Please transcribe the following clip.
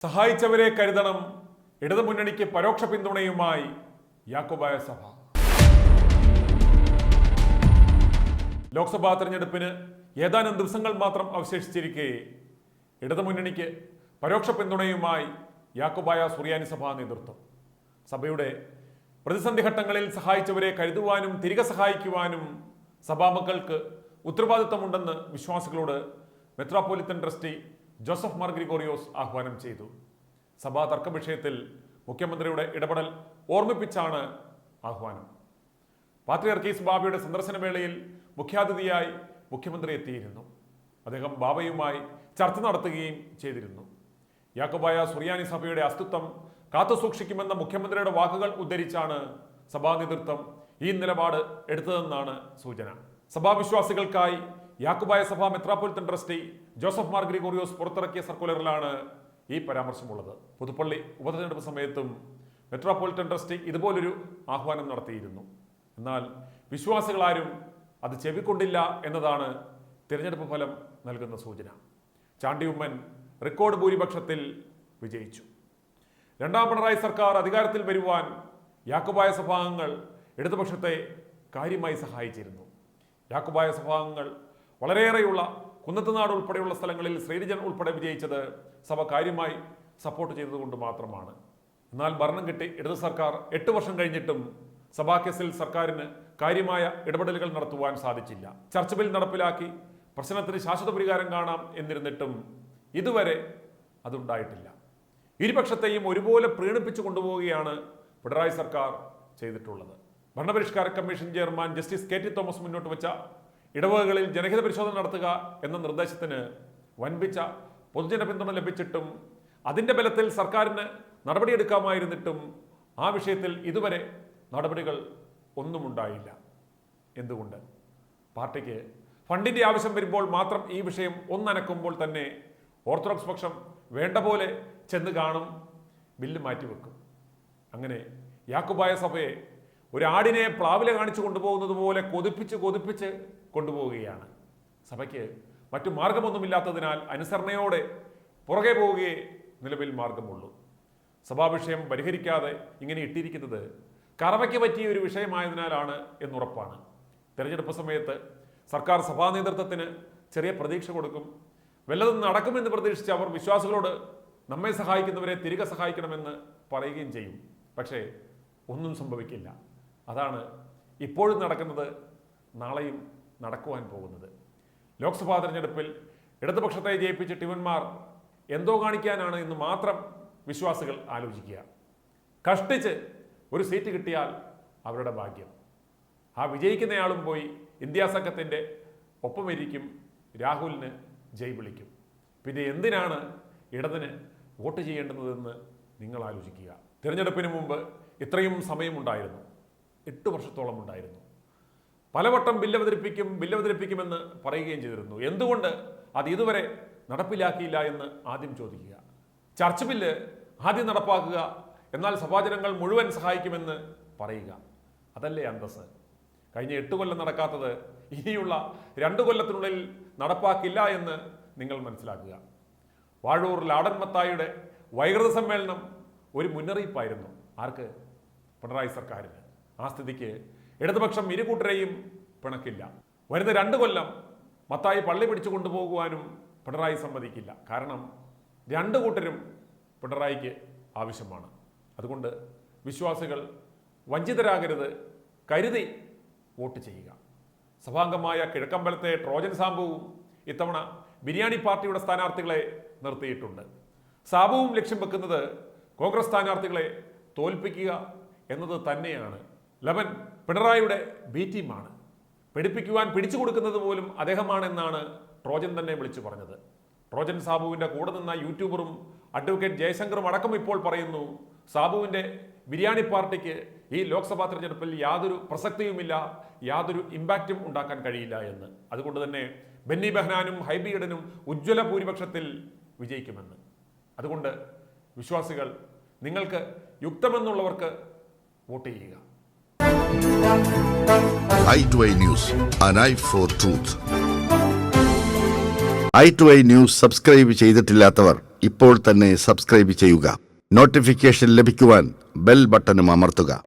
സഹായിച്ചവരെ കരുതണം. ഇടതുമുന്നണിക്ക് പരോക്ഷ പിന്തുണയുമായി യാക്കോബായ സഭ. ലോക്സഭാ തെരഞ്ഞെടുപ്പിന് ഏതാനും ദിവസങ്ങൾ മാത്രം അവശേഷിച്ചിരിക്കെ ഇടതുമുന്നണിക്ക് പരോക്ഷ പിന്തുണയുമായി യാക്കോബായ സുറിയാനി സഭാ നേതൃത്വം. സഭയുടെ പ്രതിസന്ധി ഘട്ടങ്ങളിൽ സഹായിച്ചവരെ കരുതുവാനും തിരികെ സഹായിക്കുവാനും സഭാമക്കൾക്ക് ഉത്തരവാദിത്തമുണ്ടെന്ന് വിശ്വാസികളോട് മെത്രാപ്പോലിത്തൻ ട്രസ്റ്റി ജോസഫ് മാർ ഗ്രിഗോറിയോസ് ആഹ്വാനം ചെയ്തു. സഭാ തർക്ക വിഷയത്തിൽ മുഖ്യമന്ത്രിയുടെ ഇടപെടൽ ഓർമ്മിപ്പിച്ചാണ് ആഹ്വാനം. പാത്രിയർക്കീസ് ബാബയുടെ സന്ദർശന വേളയിൽ മുഖ്യാതിഥിയായി മുഖ്യമന്ത്രി എത്തിയിരുന്നു. അദ്ദേഹം ബാബയുമായി ചർച്ച നടത്തുകയും ചെയ്തിരുന്നു. യാക്കോബായ സുറിയാനി സഭയുടെ അസ്തിത്വം കാത്തുസൂക്ഷിക്കുമെന്ന മുഖ്യമന്ത്രിയുടെ വാക്കുകൾ ഉദ്ധരിച്ചാണ് സഭാ നേതൃത്വം ഈ നിലപാട് എടുത്തതെന്നാണ് സൂചന. സഭാവിശ്വാസികൾക്കായി യാക്കോബായ സഭ മെത്രാപ്പോലിത്തൻ ട്രസ്റ്റി ജോസഫ് മാർ ഗ്രിഗോറിയോസ് പുറത്തിറക്കിയ സർക്കുലറിലാണ് ഈ പരാമർശമുള്ളത്. പുതുപ്പള്ളി ഉപതെരഞ്ഞെടുപ്പ് സമയത്തും മെത്രാപ്പോലിത്തൻ ട്രസ്റ്റി ഇതുപോലൊരു ആഹ്വാനം നടത്തിയിരുന്നു. എന്നാൽ വിശ്വാസികളാരും അത് ചെവിക്കൊണ്ടില്ല എന്നതാണ് തിരഞ്ഞെടുപ്പ് ഫലം നൽകുന്ന സൂചന. ചാണ്ടിയുമ്മൻ റെക്കോർഡ് ഭൂരിപക്ഷത്തിൽ വിജയിച്ചു. രണ്ടാം പിണറായി സർക്കാർ അധികാരത്തിൽ വരുവാൻ യാക്കോബായ സഭാംഗങ്ങൾ ഇടതുപക്ഷത്തെ കാര്യമായി സഹായിച്ചിരുന്നു. യാക്കോബായ സഭാംഗങ്ങൾ വളരെയേറെയുള്ള കുന്നത്തുനാട് ഉൾപ്പെടെയുള്ള സ്ഥലങ്ങളിൽ ശ്രീരിജൻ ഉൾപ്പെടെ വിജയിച്ചത് സഭ കാര്യമായി സപ്പോർട്ട് ചെയ്തതുകൊണ്ട് മാത്രമാണ്. എന്നാൽ ഭരണം കിട്ടി ഇടതു സർക്കാർ 8 വർഷം കഴിഞ്ഞിട്ടും സഭാ കേസിൽ സർക്കാരിന് കാര്യമായ ഇടപെടലുകൾ നടത്തുവാൻ സാധിച്ചില്ല. ചർച്ച് ബിൽ നടപ്പിലാക്കി പ്രശ്നത്തിന് ശാശ്വത പരിഹാരം കാണാം എന്നിരുന്നിട്ടും ഇതുവരെ അതുണ്ടായിട്ടില്ല. ഇരുപക്ഷത്തെയും ഒരുപോലെ പ്രീണിപ്പിച്ചു കൊണ്ടുപോവുകയാണ് പിണറായി സർക്കാർ ചെയ്തിട്ടുള്ളത്. ഭരണപരിഷ്കാര commission chairman justice K T Thomas മുന്നോട്ട് വെച്ച ഇടവകകളിൽ ജനഹിത പരിശോധന നടത്തുക എന്ന നിർദ്ദേശത്തിന് വൻപിച്ച പൊതുജന പിന്തുണ ലഭിച്ചിട്ടും അതിൻ്റെ ബലത്തിൽ സർക്കാരിന് നടപടിയെടുക്കാമായിരുന്നിട്ടും ആ വിഷയത്തിൽ ഇതുവരെ നടപടികൾ ഒന്നും ഉണ്ടായില്ല. എന്തുകൊണ്ട്? പാർട്ടിക്ക് ഫണ്ടിൻ്റെ ആവശ്യം വരുമ്പോൾ മാത്രം ഈ വിഷയം ഒന്നനക്കുമ്പോൾ തന്നെ ഓർത്തഡോക്സ് പക്ഷം വേണ്ട പോലെ ചെന്ന് കാണും, ബില്ല് മാറ്റിവെക്കും. അങ്ങനെ യാക്കോബായ സഭയെ ഒരു ആടിനെ പ്ലാവില കാണിച്ചു കൊണ്ടുപോകുന്നത് പോലെ കൊതിപ്പിച്ച് കൊണ്ടുപോവുകയാണ്. സഭയ്ക്ക് മറ്റു മാർഗമൊന്നുമില്ലാത്തതിനാൽ അനുസരണയോടെ പുറകെ പോവുകയേ നിലവിൽ മാർഗമുള്ളൂ. സഭാവിഷയം പരിഹരിക്കാതെ ഇങ്ങനെ ഇട്ടിരിക്കുന്നത് കറവയ്ക്ക് പറ്റിയ ഒരു വിഷയമായതിനാലാണ് എന്നുറപ്പാണ്. തെരഞ്ഞെടുപ്പ് സമയത്ത് സർക്കാർ സഭാ നേതൃത്വത്തിന് ചെറിയ പ്രതീക്ഷ കൊടുക്കും. വല്ലതും നടക്കുമെന്ന് പ്രതീക്ഷിച്ച് അവർ വിശ്വാസികളോട് നമ്മെ സഹായിക്കുന്നവരെ തിരികെ സഹായിക്കണമെന്ന് പറയുകയും ചെയ്യും. പക്ഷേ ഒന്നും സംഭവിക്കില്ല. അതാണ് ഇപ്പോഴും നടക്കുന്നത്, നാളെയും നടക്കുവാൻ പോകുന്നത്. ലോക്സഭാ തെരഞ്ഞെടുപ്പിൽ ഇടതുപക്ഷത്തെ ജയിപ്പിച്ച ഇവന്മാർ എന്തോ കാണിക്കാനാണ് എന്ന് മാത്രം വിശ്വാസികൾ ആലോചിക്കുക. കഷ്ടിച്ച് ഒരു സീറ്റ് കിട്ടിയാൽ അവരുടെ ഭാഗ്യം. ആ വിജയിക്കുന്നയാളും പോയി ഇന്ത്യാ സംഘത്തിൻ്റെ ഒപ്പമിരിക്കും, രാഹുലിന് ജയ് വിളിക്കും. പിന്നെ എന്തിനാണ് ഇടതിന് വോട്ട് ചെയ്യേണ്ടതെന്ന് നിങ്ങൾ ആലോചിക്കുക. തിരഞ്ഞെടുപ്പിന് മുമ്പ് ഇത്രയും സമയമുണ്ടായിരുന്നു, 8 വർഷത്തോളം ഉണ്ടായിരുന്നു. പലവട്ടം ബില്ലവതരിപ്പിക്കുമെന്ന് പറയുകയും ചെയ്തിരുന്നു. എന്തുകൊണ്ട് അത് ഇതുവരെ നടപ്പിലാക്കിയില്ല എന്ന് ആദ്യം ചോദിക്കുക. ചർച്ച് ബില്ല് ആദ്യം നടപ്പാക്കുക, എന്നാൽ സഭാജനങ്ങൾ മുഴുവൻ സഹായിക്കുമെന്ന് പറയുക. അതല്ലേ അന്തസ്? കഴിഞ്ഞ 8 കൊല്ലം നടക്കാത്തത് ഇനിയുള്ള 2 കൊല്ലത്തിനുള്ളിൽ നടപ്പാക്കില്ല എന്ന് നിങ്ങൾ മനസ്സിലാക്കുക. വാഴൂർ ലാടൻ മത്തായിയുടെ വൈകൃത സമ്മേളനം ഒരു മുന്നറിയിപ്പായിരുന്നു. ആർക്ക്? പിണറായി സർക്കാരിന്. ആ സ്ഥിതിക്ക് ഇടതുപക്ഷം ഇരുകൂട്ടരെയും പിണക്കില്ല. വരുന്ന 2 കൊല്ലം മത്തായി പള്ളി പിടിച്ചു കൊണ്ടുപോകുവാനും പിണറായി സമ്മതിക്കില്ല. കാരണം 2 കൂട്ടരും പിണറായിക്ക് ആവശ്യമാണ്. അതുകൊണ്ട് വിശ്വാസികൾ വഞ്ചിതരാകരുത്, കരുതി വോട്ട് ചെയ്യുക. സഭാംഗമായ കിഴക്കമ്പലത്തെ ട്രോജൻ സാബുവും ഇത്തവണ ബിരിയാണി പാർട്ടിയുടെ സ്ഥാനാർത്ഥികളെ നിർത്തിയിട്ടുണ്ട്. സാബുവും ലക്ഷ്യം വെക്കുന്നത് കോൺഗ്രസ് സ്ഥാനാർത്ഥികളെ തോൽപ്പിക്കുക എന്നത് തന്നെയാണ്. ലവൻ പിണറായിയുടെ ബി ടീമാണ്. പിടിപ്പിക്കുവാൻ പിടിച്ചു കൊടുക്കുന്നത് പോലും അദ്ദേഹമാണെന്നാണ് ട്രോജൻ തന്നെ വിളിച്ചു പറഞ്ഞത്. ട്രോജൻ സാബുവിൻ്റെ കൂടെ നിന്ന യൂട്യൂബറും അഡ്വക്കേറ്റ് ജയശങ്കറും അടക്കം ഇപ്പോൾ പറയുന്നു സാബുവിൻ്റെ ബിരിയാണി പാർട്ടിക്ക് ഈ ലോക്സഭാ തെരഞ്ഞെടുപ്പിൽ യാതൊരു പ്രസക്തിയുമില്ല, യാതൊരു ഇമ്പാക്റ്റും ഉണ്ടാക്കാൻ കഴിയില്ല എന്ന്. അതുകൊണ്ട് തന്നെ ബെന്നി ബെഹനാനും ഹൈബി ഈഡനും ഉജ്ജ്വല ഭൂരിപക്ഷത്തിൽ വിജയിക്കുമെന്ന്. അതുകൊണ്ട് വിശ്വാസികൾ, നിങ്ങൾക്ക് യുക്തമെന്നുള്ളവർക്ക് വോട്ട് ചെയ്യുക. i2i News, an eye for truth. i2i news subscribe ചെയ്തിട്ടില്ലാത്തവർ ഇപ്പോൾ തന്നെ സബ്സ്ക്രൈബ് ചെയ്യുക. നോട്ടിഫിക്കേഷൻ ലഭിക്കുവാൻ ബെൽ ബട്ടണും അമർത്തുക.